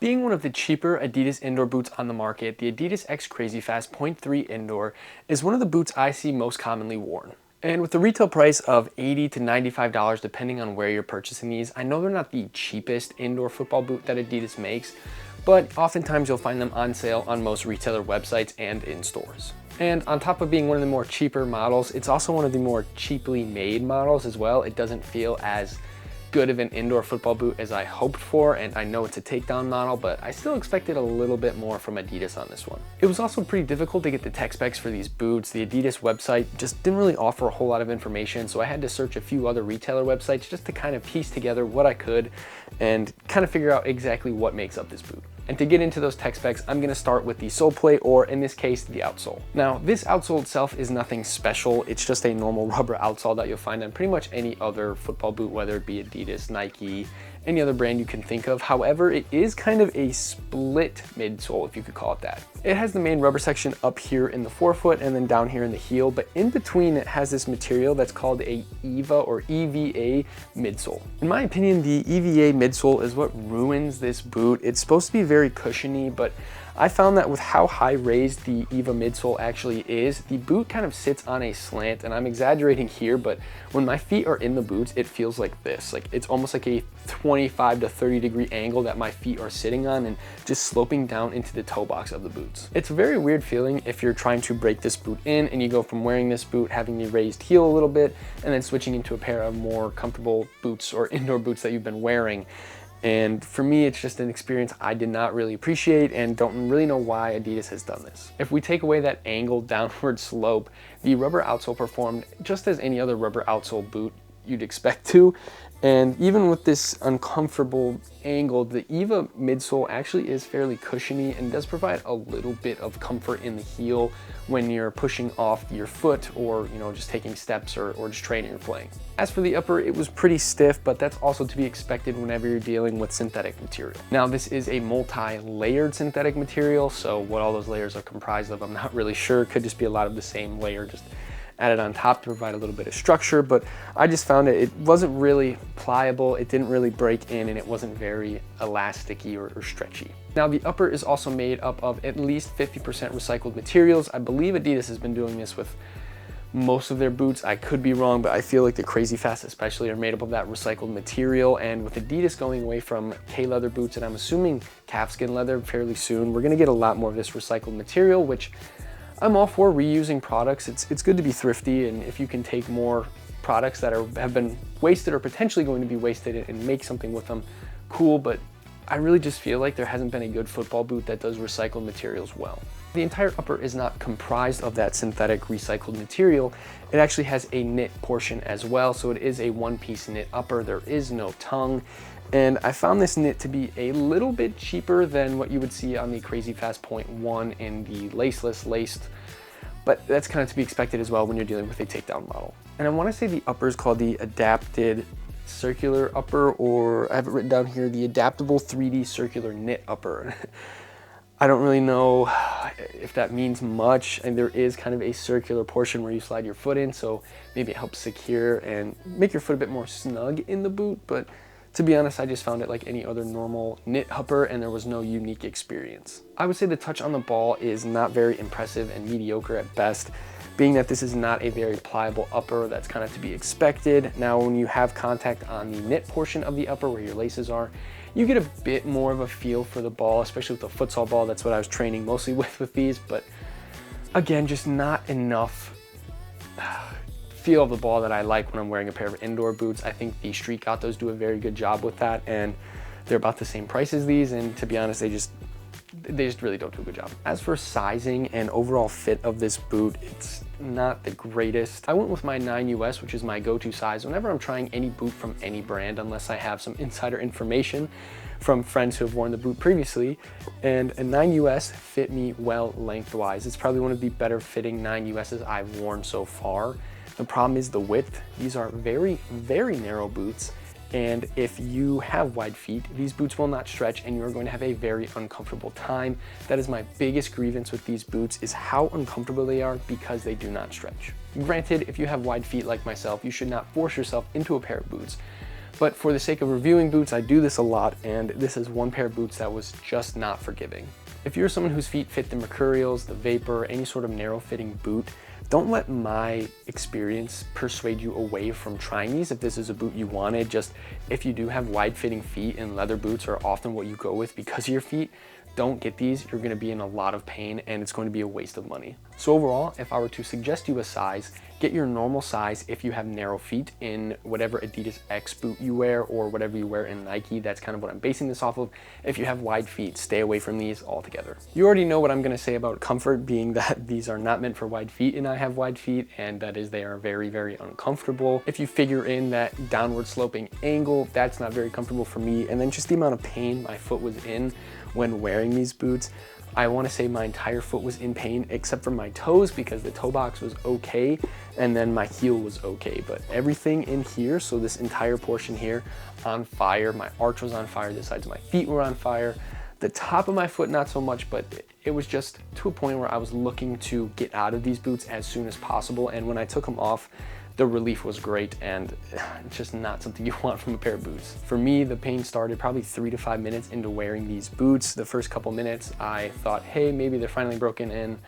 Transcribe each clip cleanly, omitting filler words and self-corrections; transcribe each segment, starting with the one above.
Being one of the cheaper Adidas indoor boots on the market, the Adidas X Crazyfast.3 In is one of the boots I see most commonly worn. And with the retail price of $80 to $95 depending on where you're purchasing these, I know they're not the cheapest indoor football boot that Adidas makes, but oftentimes you'll find them on sale on most retailer websites and in stores. And on top of being one of the more cheaper models, it's also one of the more cheaply made models as well. It doesn't feel as good of an indoor football boot as I hoped for, and I know it's a takedown model, but I still expected a little bit more from Adidas on this one. It was also pretty difficult to get the tech specs for these boots. The Adidas website just didn't really offer a whole lot of information, so I had to search a few other retailer websites just to kind of piece together what I could and kind of figure out exactly what makes up this boot. And to get into those tech specs, I'm gonna start with the sole plate, or in this case, the outsole. Now, this outsole itself is nothing special. It's just a normal rubber outsole that you'll find on pretty much any other football boot, whether it be Adidas, Nike, any other brand you can think of. However, it is kind of a split midsole, if you could call it that. It has the main rubber section up here in the forefoot and then down here in the heel, but in between it has this material that's called a EVA midsole. In my opinion, the EVA midsole is what ruins this boot. It's supposed to be very cushiony, but I found that with how high raised the EVA midsole actually is, the boot kind of sits on a slant, and I'm exaggerating here, but when my feet are in the boots, it feels like this. Like it's almost like a 25 to 30 degree angle that my feet are sitting on and just sloping down into the toe box of the boots. It's a very weird feeling if you're trying to break this boot in and you go from wearing this boot, having the raised heel a little bit, and then switching into a pair of more comfortable boots or indoor boots that you've been wearing. And for me, it's just an experience I did not really appreciate and don't really know why Adidas has done this. If we take away that angled downward slope, the rubber outsole performed just as any other rubber outsole boot you'd expect to. And even with this uncomfortable angle, the EVA midsole actually is fairly cushiony and does provide a little bit of comfort in the heel when you're pushing off your foot or, just taking steps or just training or playing. As for the upper, it was pretty stiff, but that's also to be expected whenever you're dealing with synthetic material. Now, this is a multi-layered synthetic material, so what all those layers are comprised of, I'm not really sure. It could just be a lot of the same layer, just added on top to provide a little bit of structure, but I just found it wasn't really pliable, it didn't really break in, and it wasn't very elasticy or stretchy. Now, the upper is also made up of at least 50% recycled materials. I believe Adidas has been doing this with most of their boots. I could be wrong, but I feel like the Crazyfast especially are made up of that recycled material. And with Adidas going away from K-leather boots, and I'm assuming calfskin leather fairly soon, we're gonna get a lot more of this recycled material, which I'm all for reusing products. It's good to be thrifty, and if you can take more products that have been wasted or potentially going to be wasted and make something with them, cool, but I really just feel like there hasn't been a good football boot that does recycled materials well. The entire upper is not comprised of that synthetic recycled material. It actually has a knit portion as well, so it is a one-piece knit upper. There is no tongue. And I found this knit to be a little bit cheaper than what you would see on the Crazyfast .1 in the laceless laced, but that's kind of to be expected as well when you're dealing with a takedown model. And I want to say the upper is called the adapted circular upper, or I have it written down here, the adaptable 3D circular knit upper. I don't really know if that means much, and there is kind of a circular portion where you slide your foot in, so maybe it helps secure and make your foot a bit more snug in the boot, but to be honest, I just found it like any other normal knit upper, and there was no unique experience. I would say the touch on the ball is not very impressive and mediocre at best, being that this is not a very pliable upper. That's kind of to be expected. Now, when you have contact on the knit portion of the upper where your laces are, you get a bit more of a feel for the ball, especially with the futsal ball. That's what I was training mostly with these, but again, just not enough feel of the ball that I like when I'm wearing a pair of indoor boots. I think the Street Gatos do a very good job with that, and they're about the same price as these, and to be honest, they just really don't do a good job. As for sizing and overall fit of this boot, it's not the greatest. I went with my 9 US, which is my go-to size whenever I'm trying any boot from any brand, unless I have some insider information from friends who have worn the boot previously, and a 9 US fit me well lengthwise. It's probably one of the better fitting 9 USs I've worn so far. The problem is the width. These are very, very narrow boots, and if you have wide feet, these boots will not stretch and you're going to have a very uncomfortable time. That is my biggest grievance with these boots, is how uncomfortable they are because they do not stretch. Granted, if you have wide feet like myself, you should not force yourself into a pair of boots, But for the sake of reviewing boots, I do this a lot, and this is one pair of boots that was just not forgiving. If you're someone whose feet fit the Mercurials, the Vapor, any sort of narrow fitting boot, don't let my experience persuade you away from trying these if this is a boot you wanted. Just if you do have wide fitting feet and leather boots are often what you go with because of your feet, don't get these. You're gonna be in a lot of pain and it's going to be a waste of money. So overall, if I were to suggest you a size, get your normal size if you have narrow feet in whatever Adidas X boot you wear or whatever you wear in Nike. That's kind of what I'm basing this off of. If you have wide feet, stay away from these altogether. You already know what I'm gonna say about comfort, being that these are not meant for wide feet and I have wide feet, and that is they are very, very uncomfortable. If you figure in that downward sloping angle, that's not very comfortable for me. And then just the amount of pain my foot was in when wearing these boots, I want to say my entire foot was in pain except for my toes because the toe box was okay and then my heel was okay, but everything in here, so this entire portion here, on fire. My arch was on fire, the sides of my feet were on fire, the top of my foot not so much, but it was just to a point where I was looking to get out of these boots as soon as possible, and when I took them off, the relief was great, and it's just not something you want from a pair of boots. For me, the pain started probably 3 to 5 minutes into wearing these boots. The first couple minutes, I thought, hey, maybe they're finally broken in.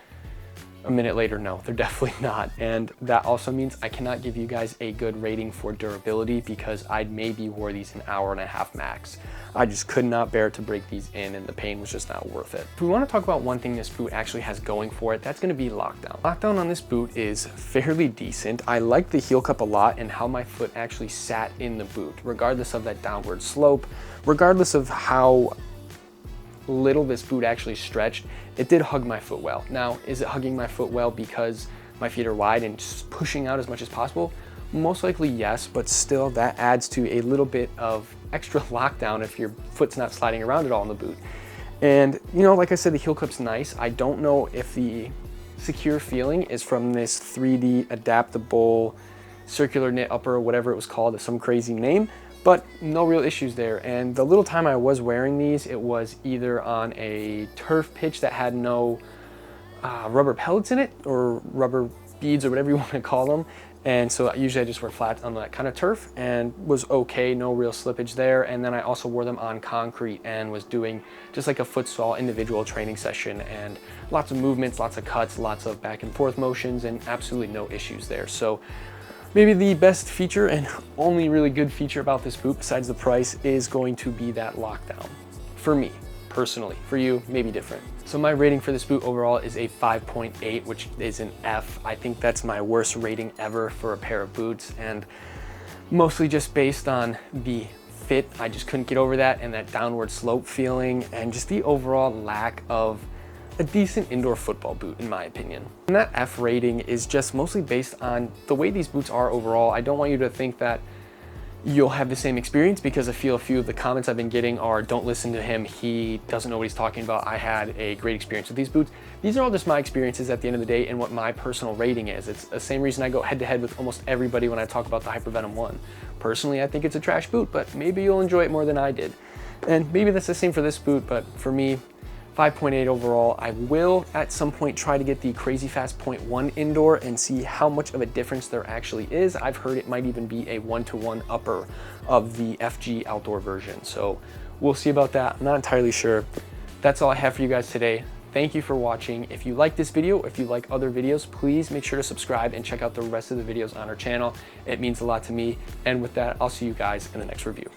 A minute later, no, they're definitely not. And that also means I cannot give you guys a good rating for durability because I maybe wore these an hour and a half max. I just could not bear to break these in and the pain was just not worth it. If we want to talk about one thing this boot actually has going for it, that's going to be lockdown. Lockdown on this boot is fairly decent. I like the heel cup a lot and how my foot actually sat in the boot, regardless of that downward slope, regardless of how little this boot actually stretched, it did hug my foot well. Now, is it hugging my foot well because my feet are wide and just pushing out as much as possible? Most likely yes, but still that adds to a little bit of extra lockdown if your foot's not sliding around at all in the boot. And you know, like I said, the heel cup's nice. I don't know if the secure feeling is from this 3D adaptable circular knit upper, whatever it was called, some crazy name, but no real issues there. And the little time I was wearing these, it was either on a turf pitch that had no rubber pellets in it or rubber beads or whatever you want to call them. And so usually I just wear flats on that kind of turf and was okay, no real slippage there. And then I also wore them on concrete and was doing just like a futsal individual training session, and lots of movements, lots of cuts, lots of back and forth motions, and absolutely no issues there. So maybe the best feature and only really good feature about this boot, besides the price, is going to be that lockdown. For me, personally. For you, maybe different. So my rating for this boot overall is a 5.8, which is an F. I think that's my worst rating ever for a pair of boots, and mostly just based on the fit. I just couldn't get over that, and that downward slope feeling, and just the overall lack of a decent indoor football boot, in my opinion. And that F rating is just mostly based on the way these boots are overall. I don't want you to think that you'll have the same experience, because I feel a few of the comments I've been getting are, don't listen to him, he doesn't know what he's talking about, I had a great experience with these boots. These are all just my experiences at the end of the day and what my personal rating is. It's the same reason I go head to head with almost everybody when I talk about the Hypervenom 1. Personally, I think it's a trash boot, but maybe you'll enjoy it more than I did. And maybe that's the same for this boot, but for me, 5.8 overall. I will at some point try to get the Crazyfast.3 indoor and see how much of a difference there actually is. I've heard it might even be a 1-to-1 upper of the FG outdoor version. So we'll see about that. I'm not entirely sure. That's all I have for you guys today. Thank you for watching. If you like this video, if you like other videos, please make sure to subscribe and check out the rest of the videos on our channel. It means a lot to me. And with that, I'll see you guys in the next review.